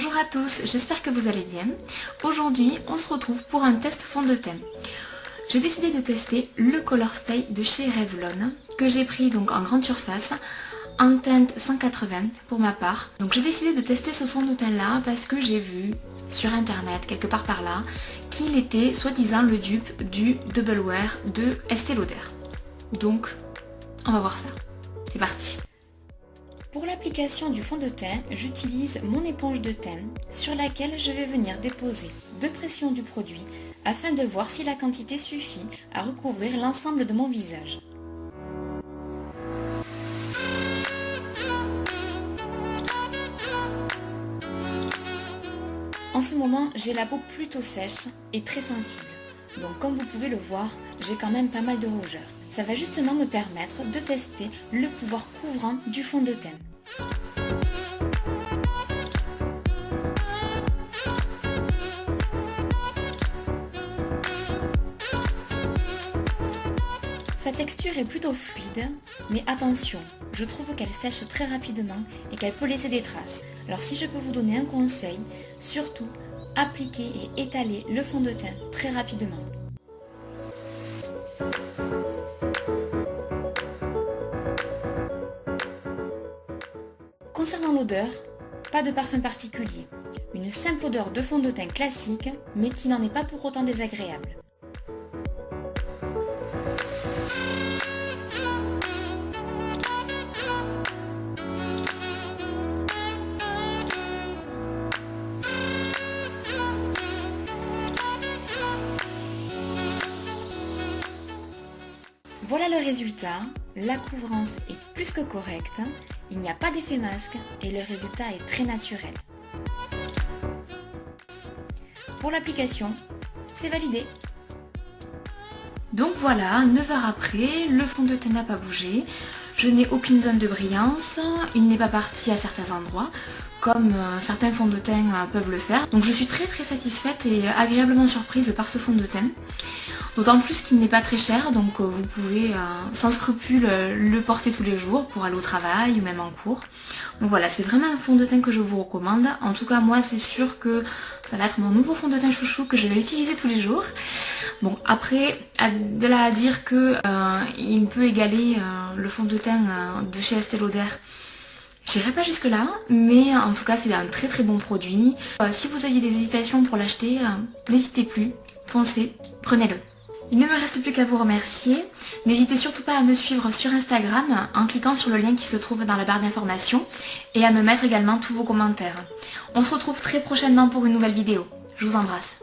Bonjour à tous, j'espère que vous allez bien. Aujourd'hui, on se retrouve pour un test fond de teint. J'ai décidé de tester le Color Stay de chez Revlon, que j'ai pris donc en grande surface, en teinte 180 pour ma part. Donc j'ai décidé de tester ce fond de teint là parce que j'ai vu sur internet, quelque part par là, qu'il était soi-disant le dupe du Double Wear de Estée Lauder. Donc, on va voir ça. C'est parti. Pour l'application du fond de teint, j'utilise mon éponge de teint sur laquelle je vais venir déposer deux pressions du produit afin de voir si la quantité suffit à recouvrir l'ensemble de mon visage. En ce moment, j'ai la peau plutôt sèche et très sensible. Donc comme vous pouvez le voir, j'ai quand même pas mal de rougeur. Ça va justement me permettre de tester le pouvoir couvrant du fond de teint. Sa texture est plutôt fluide, mais attention, je trouve qu'elle sèche très rapidement et qu'elle peut laisser des traces. Alors si je peux vous donner un conseil, surtout appliquez et étalez le fond de teint très rapidement. Concernant l'odeur, pas de parfum particulier. Une simple odeur de fond de teint classique, mais qui n'en est pas pour autant désagréable. Voilà le résultat, la couvrance est plus que correcte, il n'y a pas d'effet masque et le résultat est très naturel. Pour l'application, c'est validé. Donc voilà, 9 heures après, le fond de teint n'a pas bougé, je n'ai aucune zone de brillance, il n'est pas parti à certains endroits, comme certains fonds de teint peuvent le faire. Donc je suis très satisfaite et agréablement surprise par ce fond de teint. D'autant plus qu'il n'est pas très cher, donc vous pouvez sans scrupule le porter tous les jours pour aller au travail ou même en cours. Donc voilà, c'est vraiment un fond de teint que je vous recommande. En tout cas, moi, c'est sûr que ça va être mon nouveau fond de teint chouchou que je vais utiliser tous les jours. Bon, après, de là à dire que il peut égaler le fond de teint de chez Estée Lauder, j'irai pas jusque là, mais en tout cas, c'est un très bon produit. Si vous aviez des hésitations pour l'acheter, n'hésitez plus, foncez, prenez-le. Il ne me reste plus qu'à vous remercier. N'hésitez surtout pas à me suivre sur Instagram en cliquant sur le lien qui se trouve dans la barre d'informations et à me mettre également tous vos commentaires. On se retrouve très prochainement pour une nouvelle vidéo. Je vous embrasse.